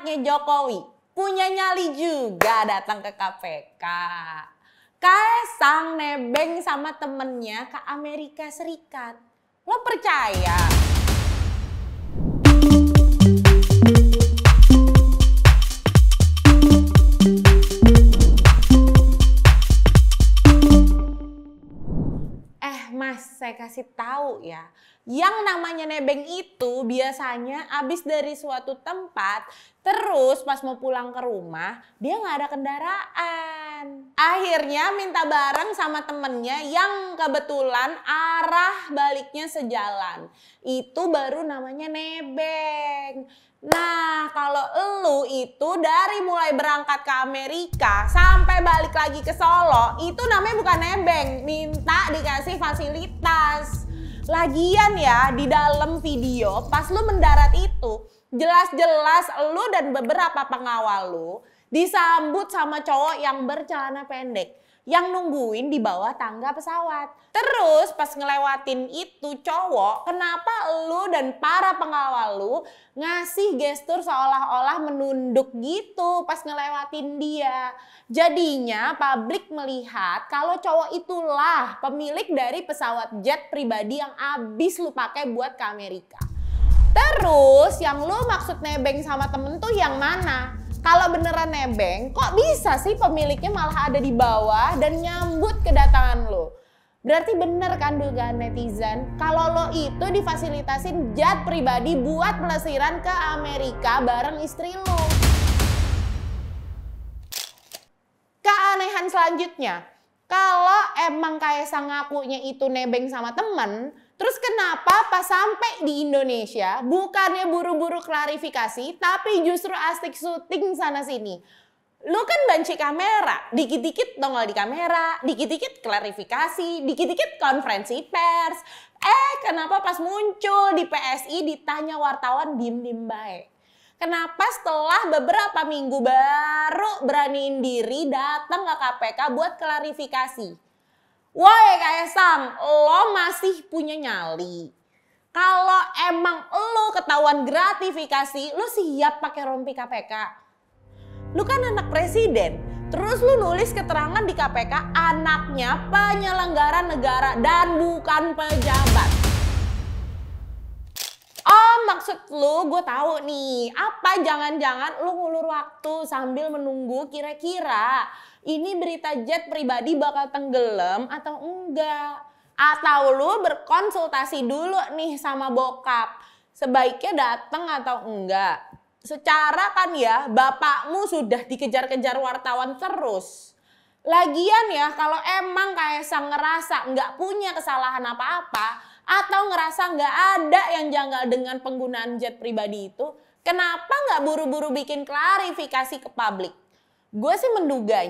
anaknya Jokowi punya nyali juga datang ke KPK. Kaisang nebeng sama temennya ke Amerika Serikat. Lo percaya? Mas, saya kasih tahu ya, yang namanya nebeng itu biasanya abis dari suatu tempat, terus pas mau pulang ke rumah, dia nggak ada kendaraan. Akhirnya minta bareng sama temennya yang kebetulan arah baliknya sejalan. Itu baru namanya nebeng. Nah, kalau elu itu dari mulai berangkat ke Amerika sampai balik lagi ke Solo, itu namanya bukan nebeng, minta dikasih fasilitas. Lagian ya, di dalam video pas lu mendarat itu, jelas-jelas lu dan beberapa pengawal lu disambut sama cowok yang bercelana pendek yang nungguin di bawah tangga pesawat. Terus pas ngelewatin itu cowok, kenapa lu dan para pengawal lu ngasih gestur seolah-olah menunduk gitu pas ngelewatin dia. Jadinya publik melihat kalau cowok itulah pemilik dari pesawat jet pribadi yang abis lu pakai buat ke Amerika. Terus yang lu maksud nebeng sama temen tuh yang mana? Kalau beneran nebeng, kok bisa sih pemiliknya malah ada di bawah dan nyambut kedatangan lo? Berarti bener kan dugaan netizen? Kalau lo itu difasilitasin jet pribadi buat pelesiran ke Amerika bareng istri lo. Keanehan selanjutnya, kalau emang Kaisang ngakunya itu nebeng sama temen, terus kenapa pas sampai di Indonesia bukannya buru-buru klarifikasi tapi justru asik syuting sana sini? Lu kan banci kamera, dikit-dikit nongol di kamera, dikit-dikit klarifikasi, dikit-dikit konferensi pers. Kenapa pas muncul di PSI ditanya wartawan diem-diem baik? Kenapa setelah beberapa minggu baru beraniin diri datang ke KPK buat klarifikasi? Woi Kaisang, lo masih punya nyali. Kalau emang lo ketahuan gratifikasi, lo siap pakai rompi KPK. Lo kan anak presiden, terus lo nulis keterangan di KPK anaknya penyelenggara negara dan bukan pejabat. Oh maksud lo gue tahu nih, apa jangan-jangan lo ngulur waktu sambil menunggu kira-kira ini berita jet pribadi bakal tenggelam atau enggak? Atau lu berkonsultasi dulu nih sama bokap, sebaiknya datang atau enggak? Secara kan ya, bapakmu sudah dikejar-kejar wartawan terus. Lagian ya, kalau emang Kaisang ngerasa nggak punya kesalahan apa-apa, atau ngerasa nggak ada yang janggal dengan penggunaan jet pribadi itu, kenapa nggak buru-buru bikin klarifikasi ke publik? Gue sih menduga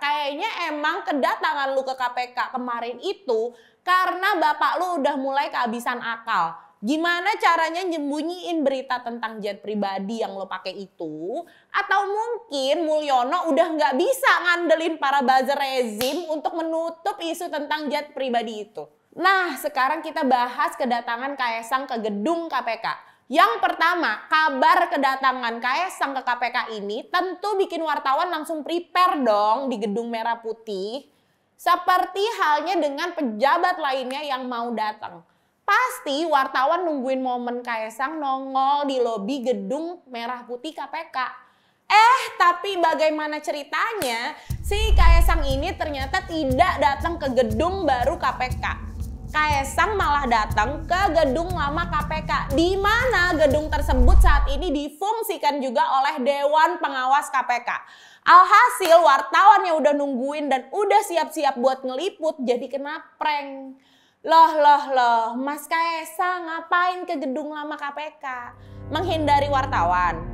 kayaknya emang kedatangan lu ke KPK kemarin itu karena bapak lu udah mulai kehabisan akal. Gimana caranya nyembunyiin berita tentang jet pribadi yang lo pakai itu? Atau mungkin Mulyono udah nggak bisa ngandelin para buzzer rezim untuk menutup isu tentang jet pribadi itu. Nah, sekarang kita bahas kedatangan Kaisang ke gedung KPK. Yang pertama, kabar kedatangan Kaisang ke KPK ini tentu bikin wartawan langsung prepare dong di gedung merah putih. Seperti halnya dengan pejabat lainnya yang mau datang. Pasti wartawan nungguin momen Kaisang nongol di lobi gedung merah putih KPK. Tapi bagaimana ceritanya, si Kaisang ini ternyata tidak datang ke gedung baru KPK. Kaisang malah datang ke gedung lama KPK, di mana gedung tersebut saat ini difungsikan juga oleh Dewan Pengawas KPK. Alhasil wartawan yang udah nungguin dan udah siap-siap buat ngeliput jadi kena prank. Loh, Mas Kaisang ngapain ke gedung lama KPK? Menghindari wartawan?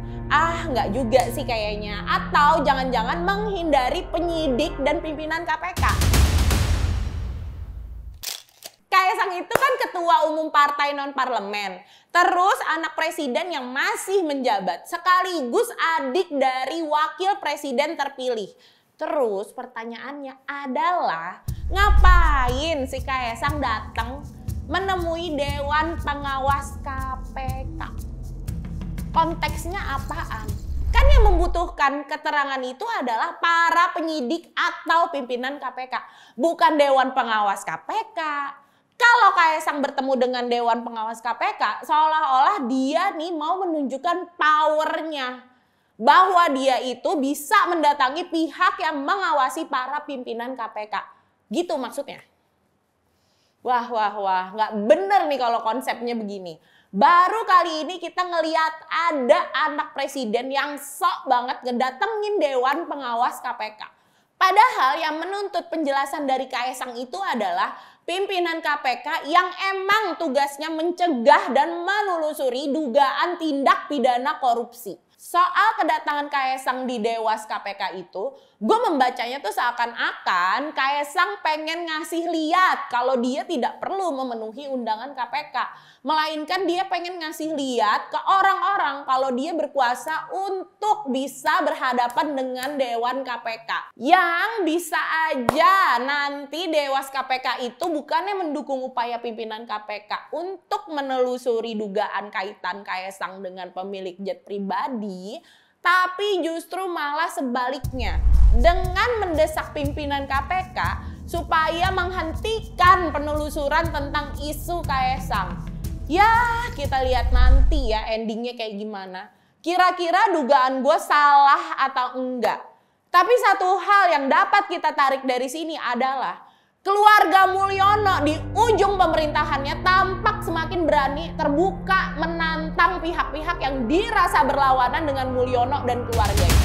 Nggak juga sih kayaknya. Atau jangan-jangan menghindari penyidik dan pimpinan KPK. Kaisang itu kan ketua umum partai non-parlemen, terus anak presiden yang masih menjabat, sekaligus adik dari wakil presiden terpilih. Terus pertanyaannya adalah, ngapain si Kaisang datang menemui Dewan Pengawas KPK? Konteksnya apaan? Kan yang membutuhkan keterangan itu adalah para penyidik atau pimpinan KPK, bukan Dewan Pengawas KPK. Kalau Kaesang bertemu dengan Dewan Pengawas KPK, seolah-olah dia nih mau menunjukkan powernya, bahwa dia itu bisa mendatangi pihak yang mengawasi para pimpinan KPK. Gitu maksudnya. Wah, nggak bener nih kalau konsepnya begini. Baru kali ini kita ngeliat ada anak presiden yang sok banget ngedatengin Dewan Pengawas KPK. Padahal yang menuntut penjelasan dari Kaesang itu adalah pimpinan KPK yang emang tugasnya mencegah dan menelusuri dugaan tindak pidana korupsi. Soal kedatangan Kaesang di Dewas KPK itu, gue membacanya tuh seakan-akan Kaesang pengen ngasih lihat kalau dia tidak perlu memenuhi undangan KPK. Melainkan dia pengen ngasih lihat ke orang-orang kalau dia berkuasa untuk bisa berhadapan dengan Dewan KPK. Yang bisa aja nanti Dewas KPK itu bukannya mendukung upaya pimpinan KPK untuk menelusuri dugaan kaitan Kaesang dengan pemilik jet pribadi, tapi justru malah sebaliknya. Dengan mendesak pimpinan KPK supaya menghentikan penelusuran tentang isu Kaesang. Ya, kita lihat nanti ya endingnya kayak gimana. Kira-kira dugaan gue salah atau enggak. Tapi satu hal yang dapat kita tarik dari sini adalah keluarga Mulyono di ujung pemerintahannya tampak semakin berani terbuka menantang pihak-pihak yang dirasa berlawanan dengan Mulyono dan keluarganya.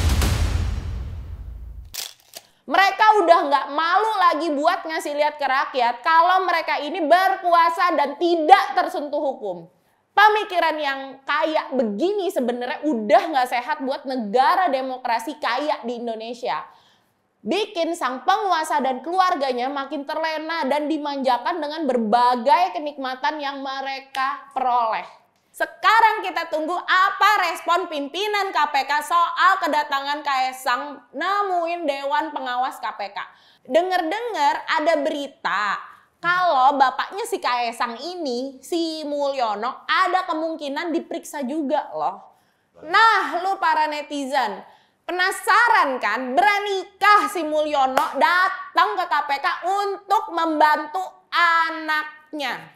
Mereka udah nggak malu lagi buat ngasih lihat ke rakyat kalau mereka ini berkuasa dan tidak tersentuh hukum. Pemikiran yang kayak begini sebenarnya udah nggak sehat buat negara demokrasi kayak di Indonesia. Bikin sang penguasa dan keluarganya makin terlena dan dimanjakan dengan berbagai kenikmatan yang mereka peroleh. Sekarang kita tunggu apa respon pimpinan KPK soal kedatangan Kaesang nemuin Dewan Pengawas KPK. Dengar-dengar ada berita kalau bapaknya si Kaesang ini, si Mulyono, ada kemungkinan diperiksa juga loh. Nah, lu para netizen, penasaran kan beranikah si Mulyono datang ke KPK untuk membantu anaknya?